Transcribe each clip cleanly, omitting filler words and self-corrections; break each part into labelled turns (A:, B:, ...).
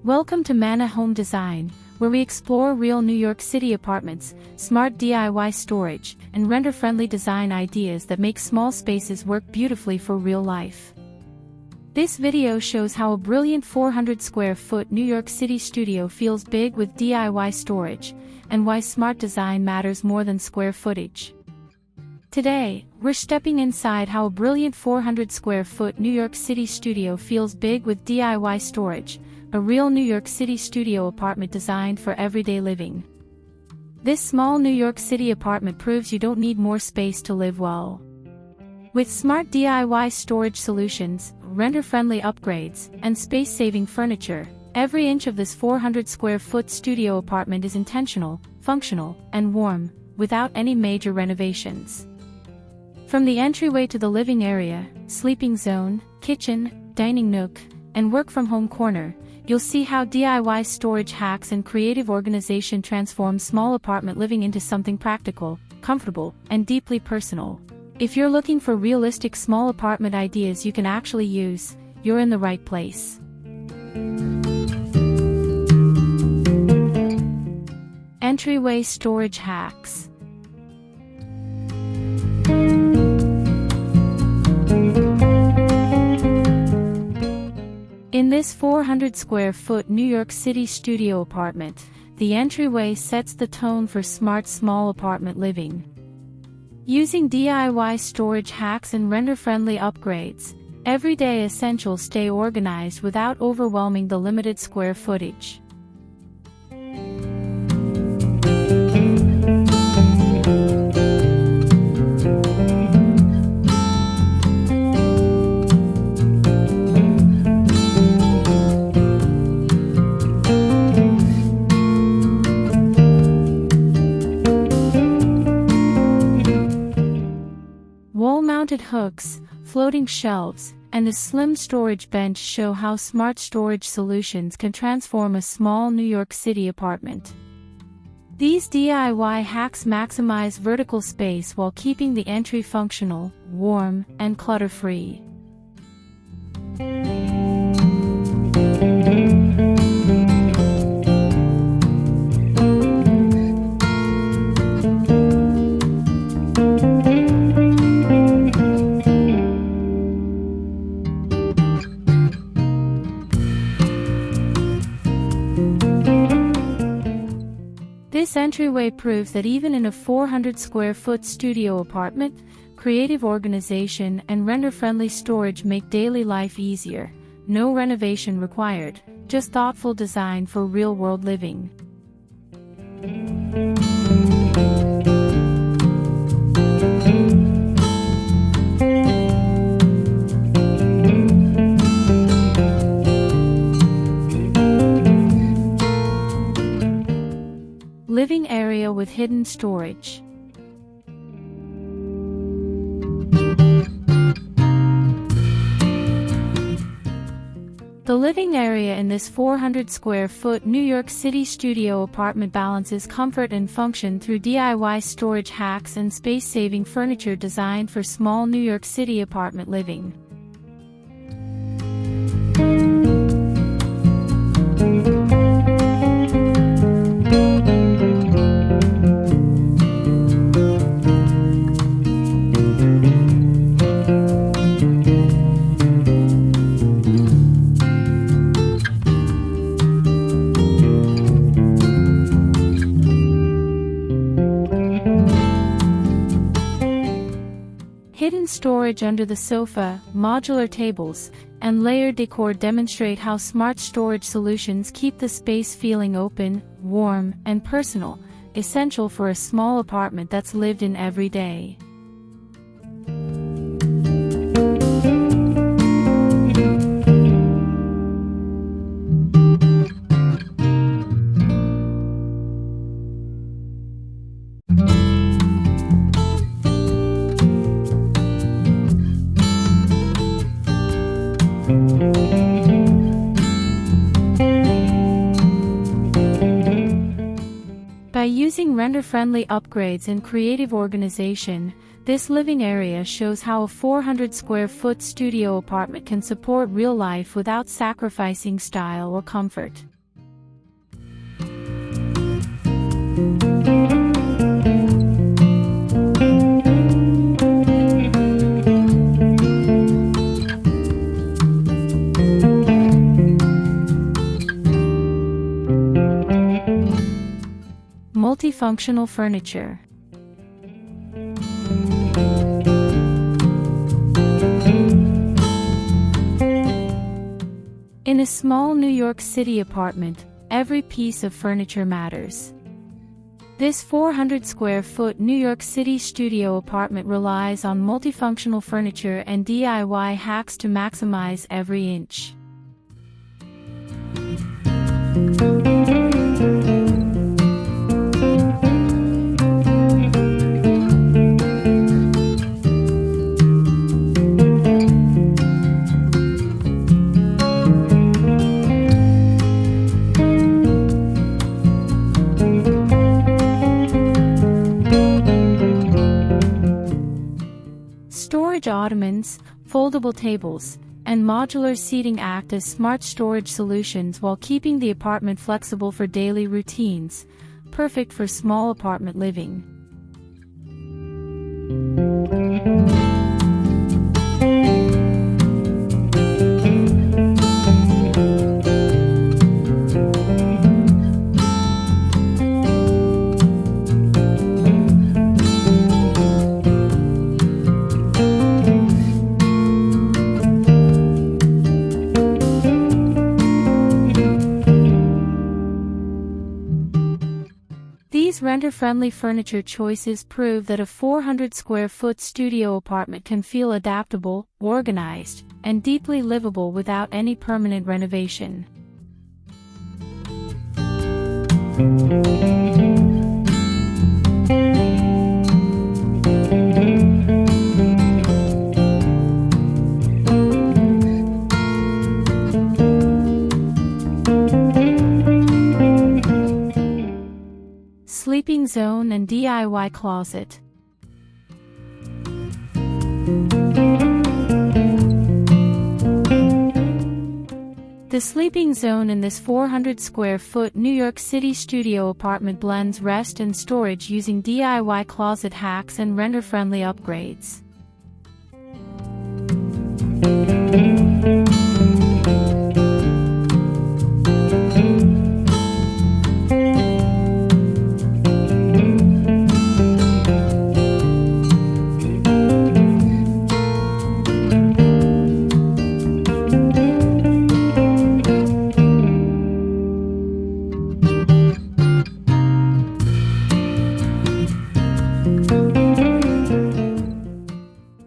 A: Welcome to Manna Home Design, where we explore real New York City apartments, smart DIY storage, and renter-friendly design ideas that make small spaces work beautifully for real life. This video shows how a brilliant 400 square foot New York City studio feels big with DIY storage, and why smart design matters more than square footage. Today, we're stepping inside how a brilliant 400 square foot New York City studio feels big with DIY storage, a real New York City studio apartment designed for everyday living. This small New York City apartment proves you don't need more space to live well. With smart DIY storage solutions, renter-friendly upgrades, and space-saving furniture, every inch of this 400 square foot studio apartment is intentional, functional, and warm, without any major renovations. From the entryway to the living area, sleeping zone, kitchen, dining nook, and work-from-home corner, you'll see how DIY storage hacks and creative organization transform small apartment living into something practical, comfortable, and deeply personal. If you're looking for realistic small apartment ideas you can actually use, you're in the right place. Entryway storage hacks. In this 400 square foot New York City studio apartment, the entryway sets the tone for smart small apartment living. Using DIY storage hacks and renter-friendly upgrades, everyday essentials stay organized without overwhelming the limited square footage. Wall-mounted hooks, floating shelves, and a slim storage bench show how smart storage solutions can transform a small New York City apartment. These DIY hacks maximize vertical space while keeping the entry functional, warm, and clutter-free. This entryway proves that even in a 400 square foot studio apartment, creative organization and renter-friendly storage make daily life easier. No renovation required, just thoughtful design for real-world living. Living area with hidden storage. The living area in this 400 square foot New York City studio apartment balances comfort and function through DIY storage hacks and space-saving furniture designed for small New York City apartment living. Hidden storage under the sofa, modular tables, and layered decor demonstrate how smart storage solutions keep the space feeling open, warm, and personal, essential for a small apartment that's lived in every day. By using renter-friendly upgrades and creative organization, this living area shows how a 400 square foot studio apartment can support real life without sacrificing style or comfort. Multifunctional furniture. In a small New York City apartment, every piece of furniture matters. This 400-square-foot New York City studio apartment relies on multifunctional furniture and DIY hacks to maximize every inch. Storage ottomans, foldable tables, and modular seating act as smart storage solutions while keeping the apartment flexible for daily routines, perfect for small apartment living. These renter-friendly furniture choices prove that a 400-square-foot studio apartment can feel adaptable, organized, and deeply livable without any permanent renovation. Sleeping zone and DIY closet. The sleeping zone in this 400-square-foot New York City studio apartment blends rest and storage using DIY closet hacks and renter-friendly upgrades.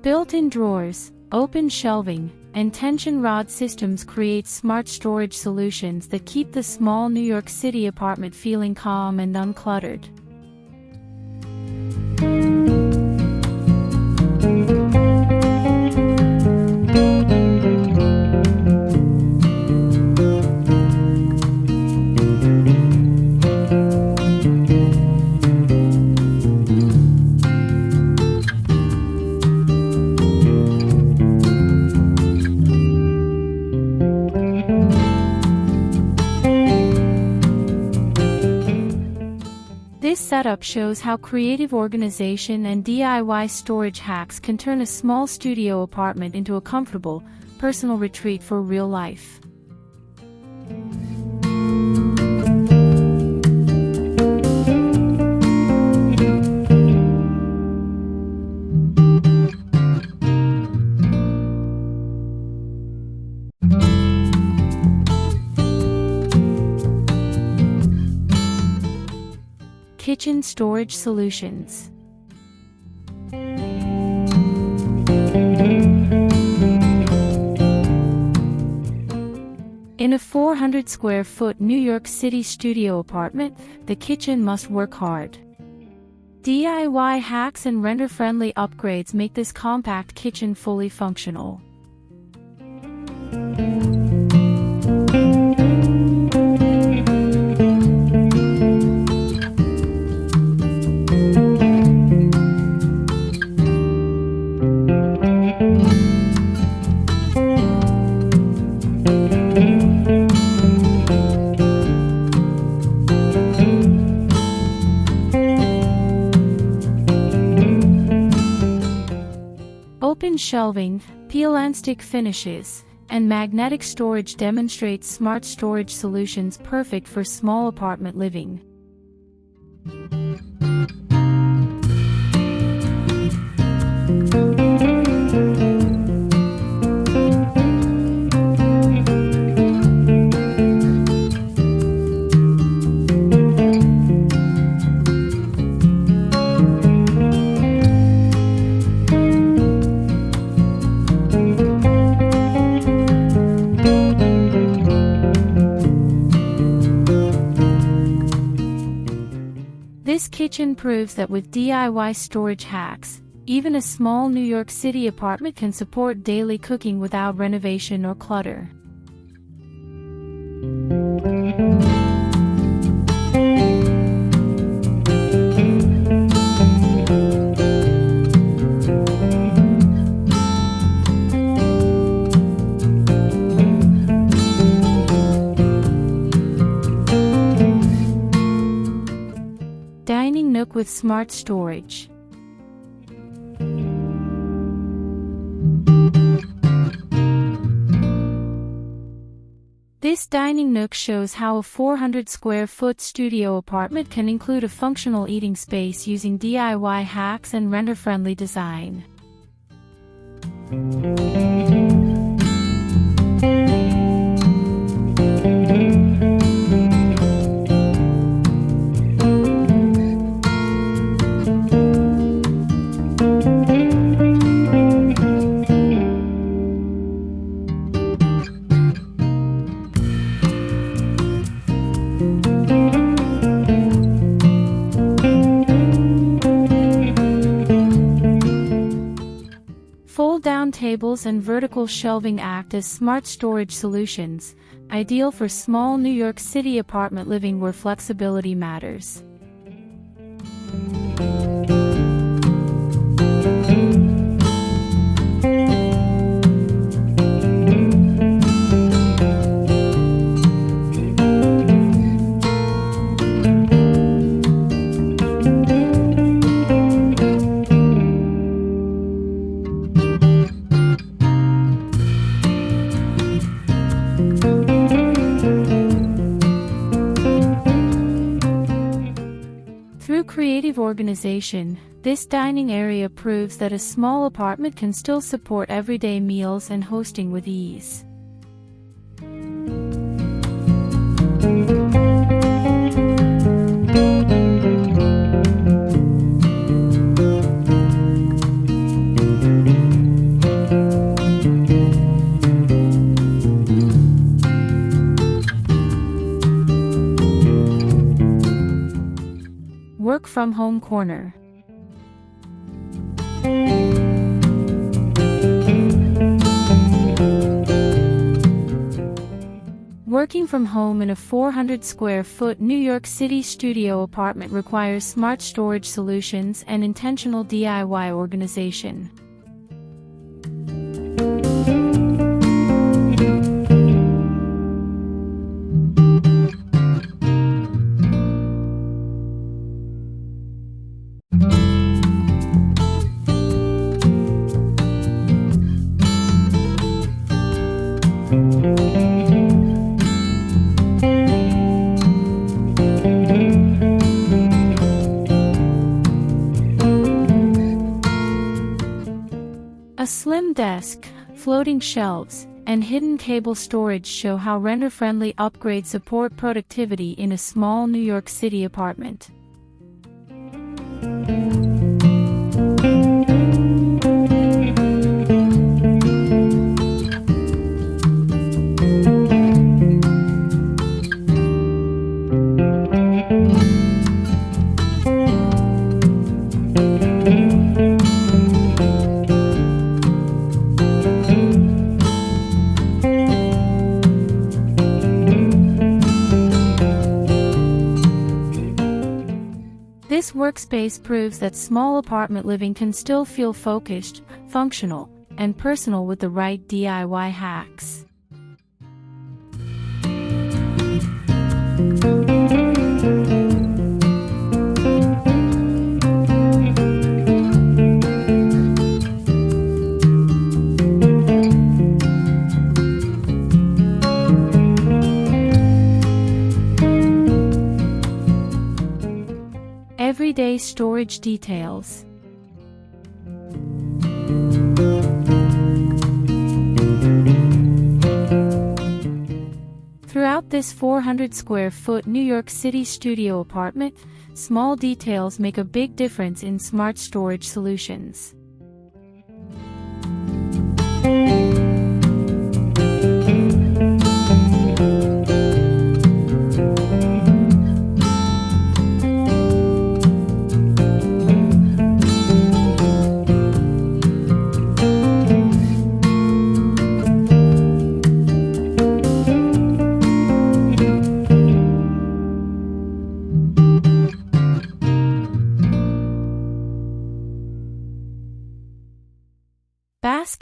A: Built-in drawers, open shelving, and tension rod systems create smart storage solutions that keep the small New York City apartment feeling calm and uncluttered. This setup shows how creative organization and DIY storage hacks can turn a small studio apartment into a comfortable, personal retreat for real life. Kitchen storage solutions. In a 400-square-foot New York City studio apartment, the kitchen must work hard. DIY hacks and renter-friendly upgrades make this compact kitchen fully functional. Open shelving, peel and stick finishes, and magnetic storage demonstrate smart storage solutions perfect for small apartment living. kitchen proves that with DIY storage hacks, even a small New York City apartment can support daily cooking without renovation or clutter. Dining nook with smart storage. This dining nook shows how a 400 square foot studio apartment can include a functional eating space using DIY hacks and renter-friendly design. Fold-down tables and vertical shelving act as smart storage solutions, ideal for small New York City apartment living where flexibility matters. Through creative organization, this dining area proves that a small apartment can still support everyday meals and hosting with ease. Work from home corner. Working from home in a 400 square foot New York City studio apartment requires smart storage solutions and intentional DIY organization. A slim desk, floating shelves, and hidden cable storage show how renter-friendly upgrades support productivity in a small New York City apartment. This workspace proves that small apartment living can still feel focused, functional, and personal with the right DIY hacks. Everyday storage details. Throughout this 400 square foot New York City studio apartment, small details make a big difference in smart storage solutions.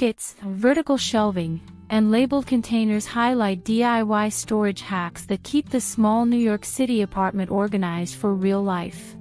A: brackets, vertical shelving, and labeled containers highlight DIY storage hacks that keep the small New York City apartment organized for real life.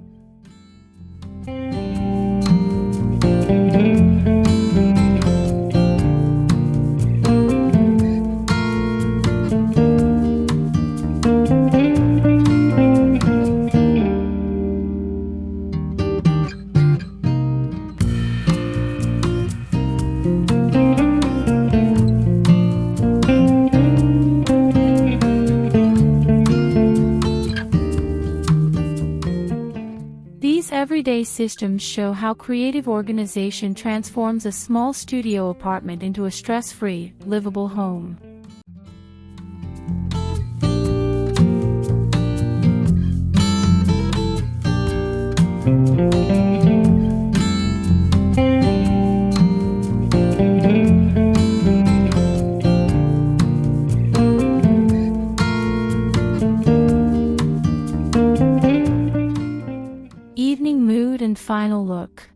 A: These everyday systems show how creative organization transforms a small studio apartment into a stress-free, livable home. Evening mood and final look.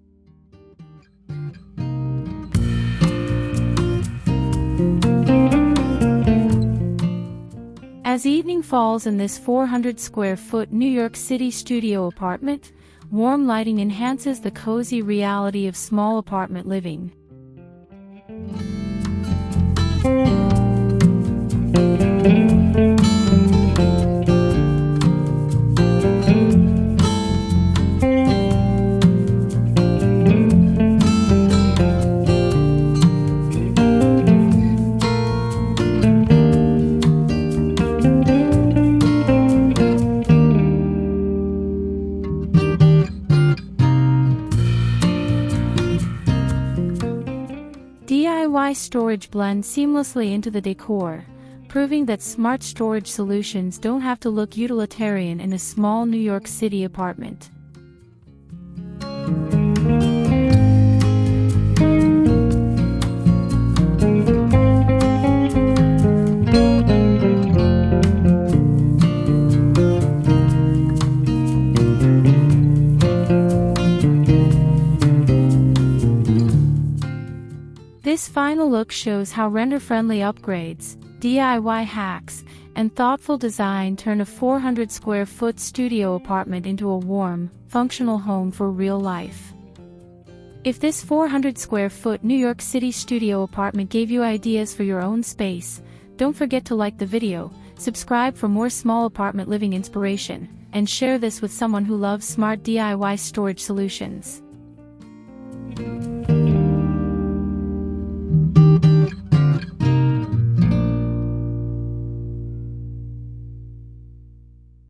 A: As evening falls in this 400-square-foot New York City studio apartment, warm lighting enhances the cozy reality of small apartment living. DIY storage blends seamlessly into the decor, proving that smart storage solutions don't have to look utilitarian in a small New York City apartment. This final look shows how renter-friendly upgrades, DIY hacks, and thoughtful design turn a 400-square-foot studio apartment into a warm, functional home for real life. If this 400-square-foot New York City studio apartment gave you ideas for your own space, don't forget to like the video, subscribe for more small apartment living inspiration, and share this with someone who loves smart DIY storage solutions.